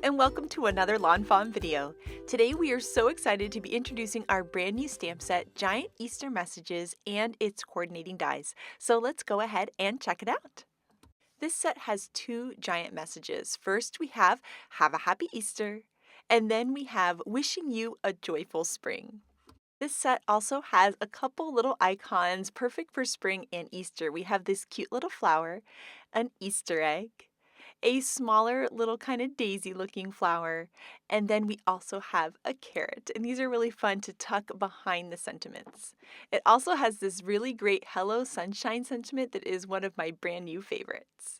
and welcome to another lawnfawn video. Today we are so excited to be introducing our brand new stamp set, Giant Easter Messages, and its coordinating dies. So let's go ahead and check it out. This set has two giant messages. First we have a happy Easter, and then we have wishing you a joyful spring. This set also has a couple little icons perfect for spring and Easter. We have this cute little flower, an Easter egg, a smaller little kind of daisy looking flower, and then we also have a carrot, and these are really fun to tuck behind the sentiments. It also has this really great Hello Sunshine sentiment that is one of my brand new favorites.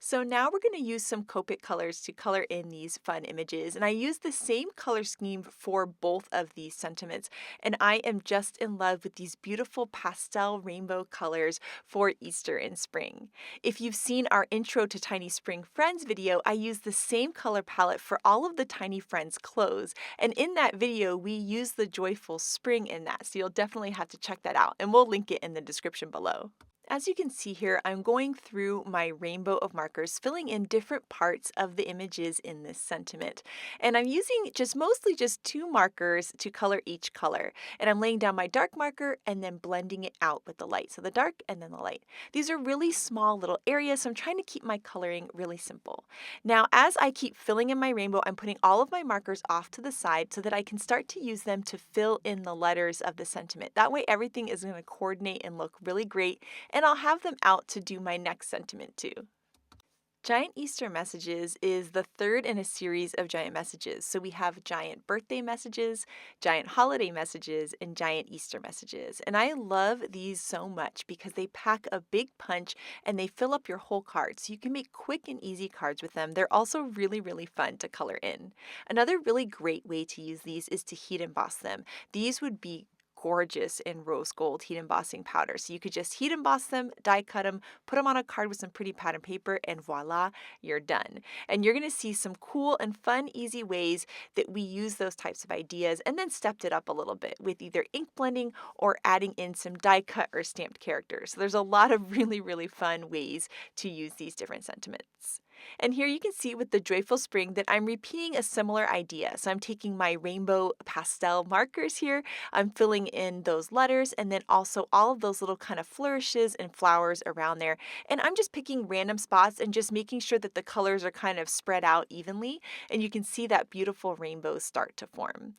So now we're going to use some Copic colors to color in these fun images, and I used the same color scheme for both of these sentiments, and I am just in love with these beautiful pastel rainbow colors for Easter and spring. If you've seen our Intro to Tiny Spring Friends video, I used the same color palette for all of the Tiny Friends clothes, and in that video we used the joyful spring in that, so you'll definitely have to check that out, and we'll link it in the description below. As you can see here, I'm going through my rainbow of markers, filling in different parts of the images in this sentiment. And I'm using mostly just two markers to color each color. And I'm laying down my dark marker and then blending it out with the light. So the dark and then the light. These are really small little areas, so I'm trying to keep my coloring really simple. Now, as I keep filling in my rainbow, I'm putting all of my markers off to the side so that I can start to use them to fill in the letters of the sentiment. That way everything is going to coordinate and look really great, and I'll have them out to do my next sentiment too. Giant Easter Messages is the third in a series of giant messages. So we have giant birthday messages, giant holiday messages, and giant Easter messages. And I love these so much because they pack a big punch and they fill up your whole card. So you can make quick and easy cards with them. They're also really, really fun to color in. Another really great way to use these is to heat emboss them. These would be gorgeous in rose gold heat embossing powder. So you could just heat emboss them, die cut them, put them on a card with some pretty pattern paper, and voila, you're done. And you're going to see some cool and fun, easy ways that we use those types of ideas and then stepped it up a little bit with either ink blending or adding in some die cut or stamped characters. So there's a lot of really, really fun ways to use these different sentiments. And here you can see with the joyful spring that I'm repeating a similar idea. So I'm taking my rainbow pastel markers here, I'm filling in those letters, and then also all of those little kind of flourishes and flowers around there. And I'm just picking random spots and just making sure that the colors are kind of spread out evenly, and you can see that beautiful rainbow start to form.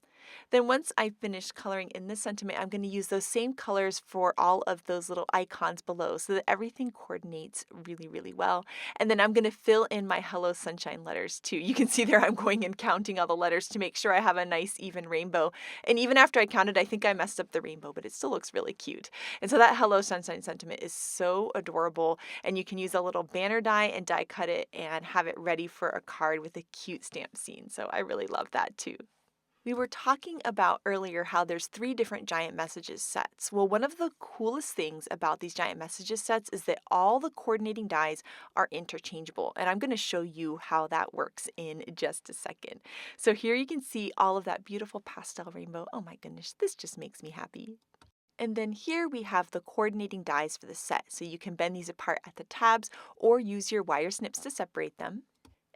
Then once I finish coloring in this sentiment, I'm going to use those same colors for all of those little icons below so that everything coordinates really, really well. And then I'm going to fill in my Hello Sunshine letters too. You can see there I'm going and counting all the letters to make sure I have a nice even rainbow. And even after I counted, I think I messed up the rainbow, but it still looks really cute. And so that Hello Sunshine sentiment is so adorable, and you can use a little banner die and die cut it and have it ready for a card with a cute stamp scene. So I really love that too. We were talking about earlier how there's 3 different giant messages sets. Well, one of the coolest things about these giant messages sets is that all the coordinating dies are interchangeable, and I'm going to show you how that works in just a second. So here you can see all of that beautiful pastel rainbow. Oh my goodness, this just makes me happy. And then here we have the coordinating dies for the set. So you can bend these apart at the tabs or use your wire snips to separate them.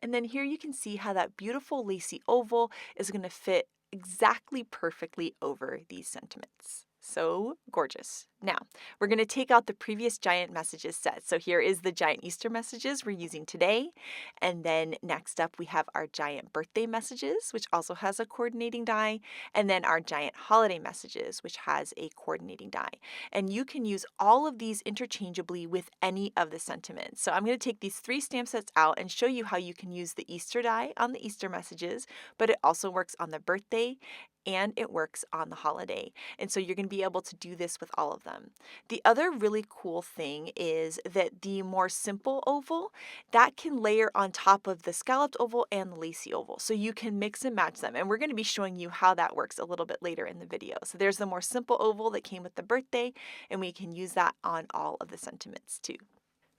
And then here you can see how that beautiful lacy oval is going to fit exactly perfectly over these sentiments. So gorgeous. Now, we're going to take out the previous giant messages set. So here is the giant Easter messages we're using today. And then next up we have our giant birthday messages, which also has a coordinating die. And then our giant holiday messages, which has a coordinating die. And you can use all of these interchangeably with any of the sentiments. So I'm going to take these 3 stamp sets out and show you how you can use the Easter die on the Easter messages, but it also works on the birthday and it works on the holiday. And so you're going to be able to do this with all of them. The other really cool thing is that the more simple oval, that can layer on top of the scalloped oval and the lacy oval. So you can mix and match them. And we're going to be showing you how that works a little bit later in the video. So there's the more simple oval that came with the birthday, and we can use that on all of the sentiments too.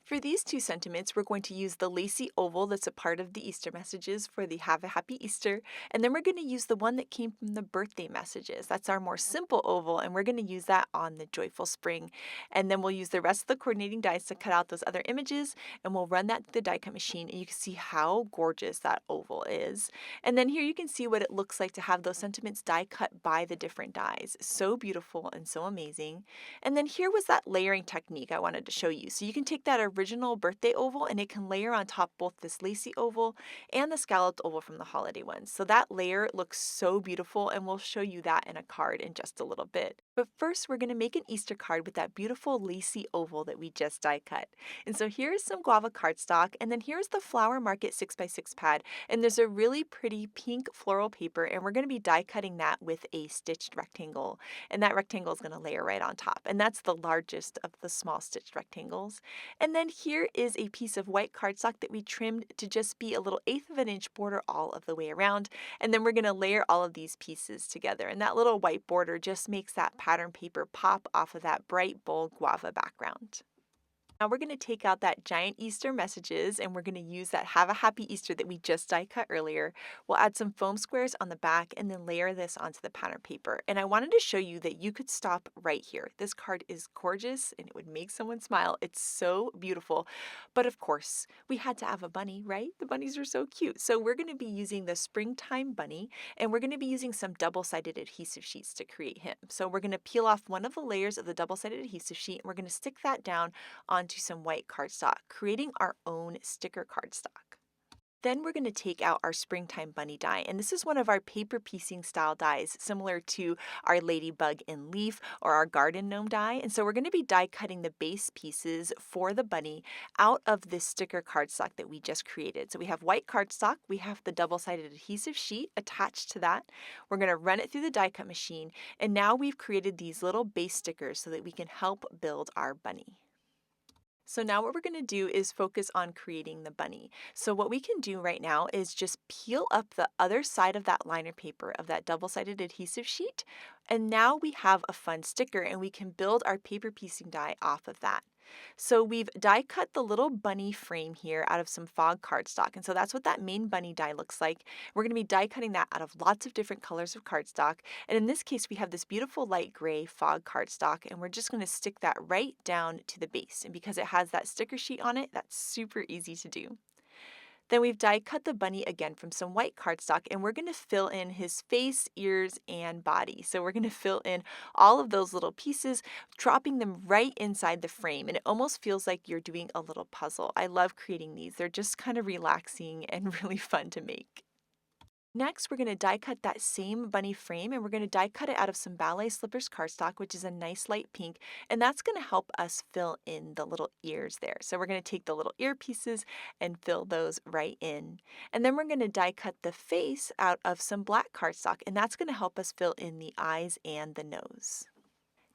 For these two sentiments, we're going to use the lacy oval that's a part of the Easter messages for the Have a Happy Easter, and then we're going to use the one that came from the birthday messages. That's our more simple oval, and we're going to use that on the Joyful Spring. And then we'll use the rest of the coordinating dies to cut out those other images, and we'll run that through the die cut machine, and you can see how gorgeous that oval is. And then here you can see what it looks like to have those sentiments die cut by the different dies. So beautiful and so amazing. And then here was that layering technique I wanted to show you. So you can take that original birthday oval and it can layer on top both this lacy oval and the scalloped oval from the holiday ones. So that layer looks so beautiful, and we'll show you that in a card in just a little bit. But first we're going to make an Easter card with that beautiful lacy oval that we just die cut. And so here's some Guava Cardstock, and then here's the Flower Market 6x6 pad, and there's a really pretty pink floral paper, and we're going to be die cutting that with a stitched rectangle, and that rectangle is going to layer right on top, and that's the largest of the small stitched rectangles. And then here is a piece of white cardstock that we trimmed to just be a little 1/8 of an inch border all of the way around, and then we're going to layer all of these pieces together, and that little white border just makes that pattern paper pop off of that bright bold guava background. Now we're going to take out that giant Easter messages, and we're going to use that Have a Happy Easter that we just die cut earlier. We'll add some foam squares on the back and then layer this onto the pattern paper. And I wanted to show you that you could stop right here. This card is gorgeous and it would make someone smile. It's so beautiful. But of course, we had to have a bunny, right? The bunnies are so cute. So we're going to be using the Springtime Bunny, and we're going to be using some double-sided adhesive sheets to create him. So we're going to peel off one of the layers of the double-sided adhesive sheet, and we're going to stick that down onto some white cardstock, creating our own sticker cardstock. Then we're going to take out our Springtime Bunny die, and this is one of our paper piecing style dies, similar to our Ladybug in Leaf or our Garden Gnome die. And so we're going to be die cutting the base pieces for the bunny out of this sticker cardstock that we just created. So we have white cardstock, we have the double-sided adhesive sheet attached to that. We're going to run it through the die cut machine, and now we've created these little base stickers so that we can help build our bunny. So now what we're going to do is focus on creating the bunny. So what we can do right now is just peel up the other side of that liner paper of that double-sided adhesive sheet. And now we have a fun sticker, and we can build our paper piecing die off of that. So we've die cut the little bunny frame here out of some fog cardstock. And so that's what that main bunny die looks like. We're going to be die cutting that out of lots of different colors of cardstock. And in this case, we have this beautiful light gray fog cardstock, and we're just going to stick that right down to the base. And because it has that sticker sheet on it, that's super easy to do. Then we've die cut the bunny again from some white cardstock, and we're going to fill in his face, ears, and body. So we're going to fill in all of those little pieces, dropping them right inside the frame, and it almost feels like you're doing a little puzzle. I love creating these. They're just kind of relaxing and really fun to make. Next, we're going to die cut that same bunny frame, and we're going to die cut it out of some Ballet Slippers cardstock, which is a nice light pink, and that's going to help us fill in the little ears there. So we're going to take the little ear pieces and fill those right in. And then we're going to die cut the face out of some black cardstock, and that's going to help us fill in the eyes and the nose.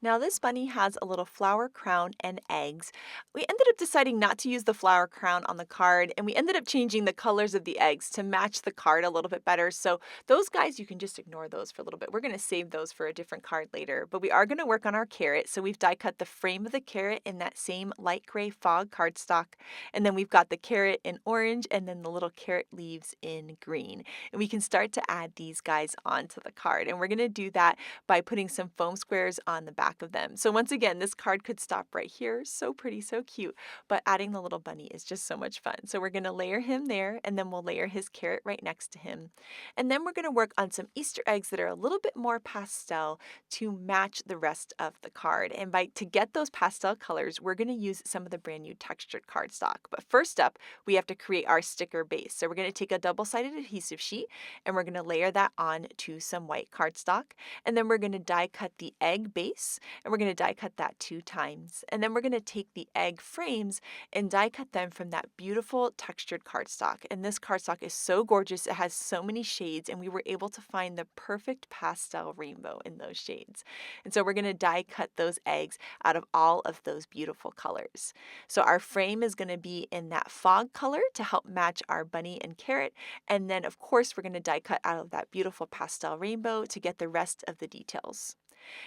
Now this bunny has a little flower crown and eggs. We ended up deciding not to use the flower crown on the card, and we ended up changing the colors of the eggs to match the card a little bit better. So those guys, you can just ignore those for a little bit. We're going to save those for a different card later, but we are going to work on our carrot. So we've die cut the frame of the carrot in that same light gray fog cardstock, and then we've got the carrot in orange and then the little carrot leaves in green. And we can start to add these guys onto the card, and we're going to do that by putting some foam squares on the back of them. So once again, this card could stop right here. So pretty, so cute, but adding the little bunny is just so much fun. So we're going to layer him there, and then we'll layer his carrot right next to him. And then we're going to work on some Easter eggs that are a little bit more pastel to match the rest of the card. And to get those pastel colors, we're going to use some of the brand new textured cardstock. But first up, we have to create our sticker base. So we're going to take a double-sided adhesive sheet, and we're going to layer that on to some white cardstock. And then we're going to die cut the egg base, and we're going to die cut that 2 times. And then we're going to take the egg frames and die cut them from that beautiful textured cardstock. And this cardstock is so gorgeous. It has so many shades, and we were able to find the perfect pastel rainbow in those shades. And so we're going to die cut those eggs out of all of those beautiful colors. So our frame is going to be in that fog color to help match our bunny and carrot. And then of course we're going to die cut out of that beautiful pastel rainbow to get the rest of the details.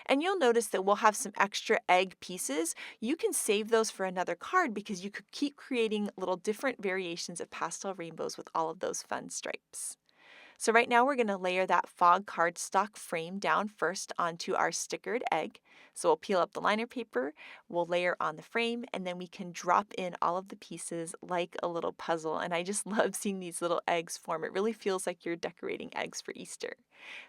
And you'll notice that we'll have some extra egg pieces. You can save those for another card because you could keep creating little different variations of pastel rainbows with all of those fun stripes. So right now we're going to layer that fog cardstock frame down first onto our stickered egg. So we'll peel up the liner paper, we'll layer on the frame, and then we can drop in all of the pieces like a little puzzle. And I just love seeing these little eggs form. It really feels like you're decorating eggs for Easter.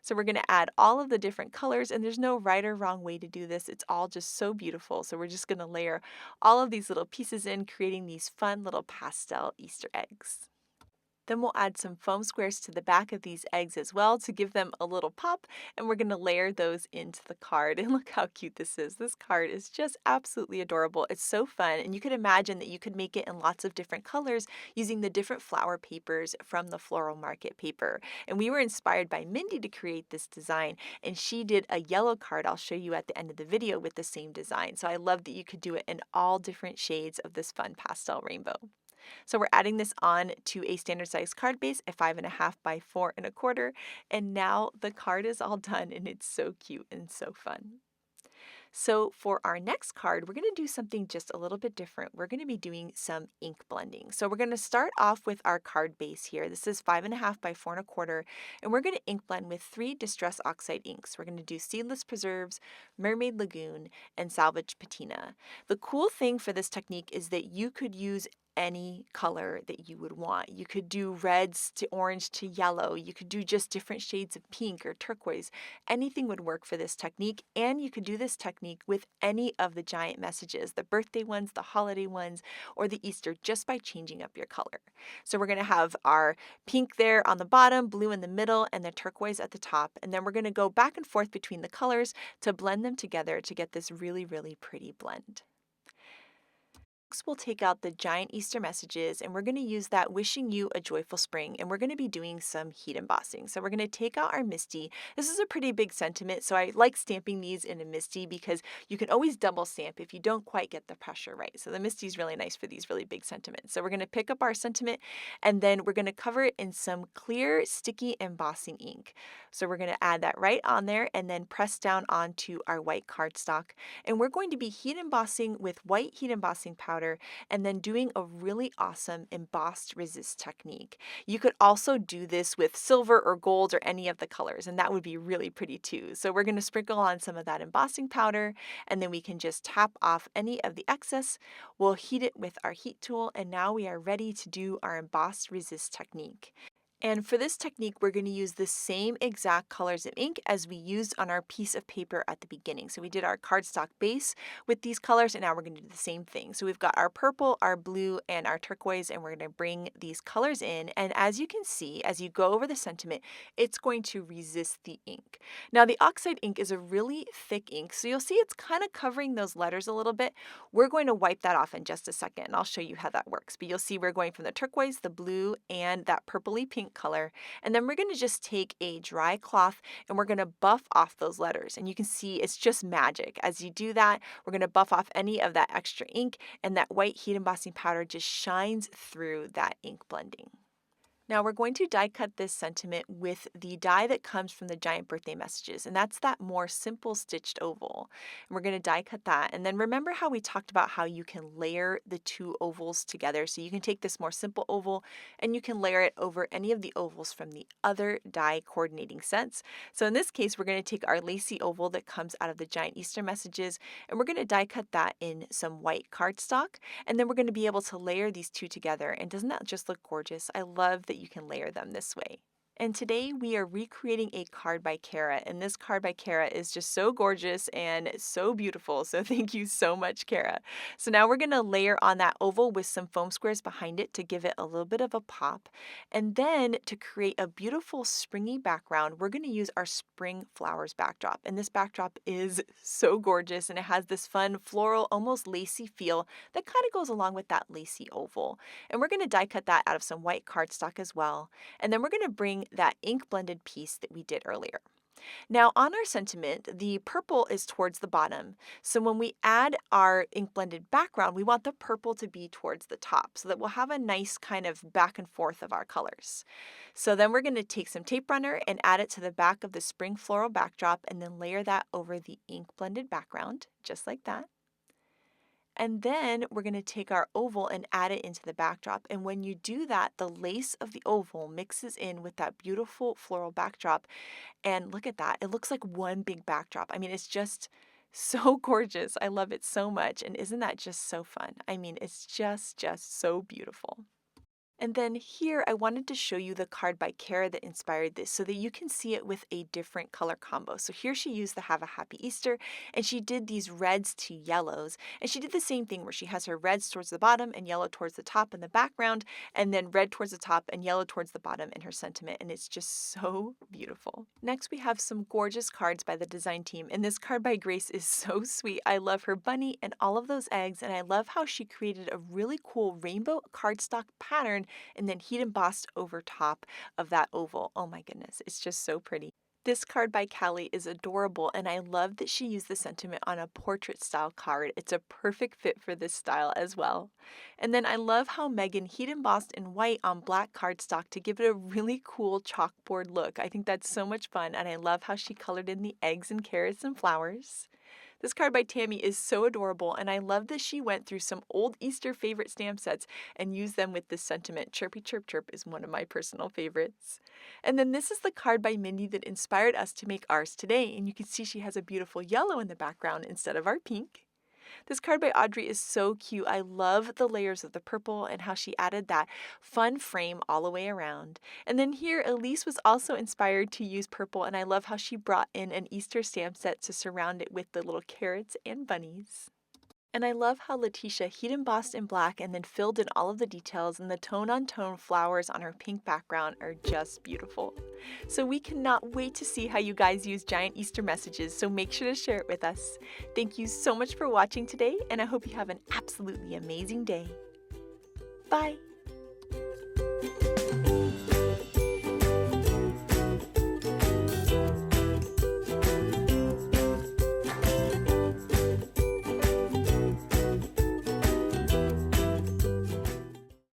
So we're going to add all of the different colors, and there's no right or wrong way to do this. It's all just so beautiful. So we're just going to layer all of these little pieces in, creating these fun little pastel Easter eggs. Then we'll add some foam squares to the back of these eggs as well to give them a little pop, and we're going to layer those into the card. And look how cute this is. This card is just absolutely adorable. It's so fun, and you could imagine that you could make it in lots of different colors using the different flower papers from the Floral Market paper. And we were inspired by Mindy to create this design, and she did a yellow card I'll show you at the end of the video with the same design. So I love that you could do it in all different shades of this fun pastel rainbow. So we're adding this on to a standard size card base at 5.5 by 4.25, and now the card is all done and it's so cute and so fun. So for our next card, we're going to do something just a little bit different. We're going to be doing some ink blending. So we're going to start off with our card base here. This is 5.5 by 4.25, and we're going to ink blend with 3 Distress Oxide inks. We're going to do Seedless Preserves, Mermaid Lagoon, and Salvage Patina. The cool thing for this technique is that you could use any color that you would want. You could do reds to orange to yellow. You could do just different shades of pink or turquoise. Anything would work for this technique, and you could do this technique with any of the giant messages, the birthday ones, the holiday ones, or the Easter, just by changing up your color. So we're going to have our pink there on the bottom, blue in the middle, and the turquoise at the top, and then we're going to go back and forth between the colors to blend them together to get this really, really pretty blend. Next, we'll take out the giant Easter messages, and we're going to use that Wishing You a Joyful Spring, and we're going to be doing some heat embossing. So we're going to take out our MISTI. This is a pretty big sentiment, so I like stamping these in a MISTI because you can always double stamp if you don't quite get the pressure right. So the MISTI is really nice for these really big sentiments. So we're going to pick up our sentiment, and then we're going to cover it in some clear, sticky embossing ink. So we're going to add that right on there and then press down onto our white cardstock. And we're going to be heat embossing with white heat embossing powder and then doing a really awesome embossed resist technique. You could also do this with silver or gold or any of the colors, and that would be really pretty too. So we're going to sprinkle on some of that embossing powder, and then we can just tap off any of the excess. We'll heat it with our heat tool, and now we are ready to do our embossed resist technique. And for this technique, we're going to use the same exact colors of ink as we used on our piece of paper at the beginning. So we did our cardstock base with these colors, and now we're going to do the same thing. So we've got our purple, our blue, and our turquoise, and we're going to bring these colors in. And as you can see, as you go over the sentiment, it's going to resist the ink. Now, the oxide ink is a really thick ink, so you'll see it's kind of covering those letters a little bit. We're going to wipe that off in just a second, and I'll show you how that works. But you'll see we're going from the turquoise, the blue, and that purpley pink color, and then we're going to just take a dry cloth and we're going to buff off those letters, and you can see it's just magic. As you do that, we're going to buff off any of that extra ink, and that white heat embossing powder just shines through that ink blending. Now we're going to die cut this sentiment with the die that comes from the giant birthday messages, and that's that more simple stitched oval. And we're going to die cut that, and then remember how we talked about how you can layer the two ovals together. So you can take this more simple oval and you can layer it over any of the ovals from the other die coordinating sets. So in this case, we're going to take our lacy oval that comes out of the giant Easter messages, and we're going to die cut that in some white cardstock, and then we're going to be able to layer these two together. And doesn't that just look gorgeous? I love that you can layer them this way. And today we are recreating a card by Kara, and this card by Kara is just so gorgeous and so beautiful, so thank you so much, Kara. So now we're going to layer on that oval with some foam squares behind it to give it a little bit of a pop, and then to create a beautiful springy background, we're going to use our spring flowers backdrop, and this backdrop is so gorgeous, and it has this fun floral, almost lacy feel that kind of goes along with that lacy oval, and we're going to die cut that out of some white cardstock as well, and then we're going to bring that ink blended piece that we did earlier. Now on our sentiment, the purple is towards the bottom. So when we add our ink blended background, we want the purple to be towards the top so that we'll have a nice kind of back and forth of our colors. So then we're going to take some tape runner and add it to the back of the spring floral backdrop and then layer that over the ink blended background, just like that. And then we're going to take our oval and add it into the backdrop. And when you do that, the lace of the oval mixes in with that beautiful floral backdrop. And look at that. It looks like one big backdrop. I mean, it's just so gorgeous. I love it so much. And isn't that just so fun? I mean, it's just so beautiful. And then here I wanted to show you the card by Kara that inspired this so that you can see it with a different color combo. So here she used the Have a Happy Easter and she did these reds to yellows. And she did the same thing where she has her reds towards the bottom and yellow towards the top in the background, and then red towards the top and yellow towards the bottom in her sentiment. And it's just so beautiful. Next we have some gorgeous cards by the design team. And this card by Grace is so sweet. I love her bunny and all of those eggs. And I love how she created a really cool rainbow cardstock pattern and then heat embossed over top of that oval. Oh my goodness, it's just so pretty. This card by Callie is adorable, and I love that she used the sentiment on a portrait style card. It's a perfect fit for this style as well. And then I love how Megan heat embossed in white on black cardstock to give it a really cool chalkboard look. I think that's so much fun, and I love how she colored in the eggs and carrots and flowers. This card by Tammy is so adorable, and I love that she went through some old Easter favorite stamp sets and used them with this sentiment. Chirpy Chirp Chirp is one of my personal favorites. And then this is the card by Mindy that inspired us to make ours today, and you can see she has a beautiful yellow in the background instead of our pink. This card by Audrey is so cute. I love the layers of the purple and how she added that fun frame all the way around. And then here, Elise was also inspired to use purple, and I love how she brought in an Easter stamp set to surround it with the little carrots and bunnies. And I love how Letitia heat embossed in black and then filled in all of the details, and the tone-on-tone flowers on her pink background are just beautiful. So we cannot wait to see how you guys use giant Easter messages, so make sure to share it with us. Thank you so much for watching today, and I hope you have an absolutely amazing day. Bye!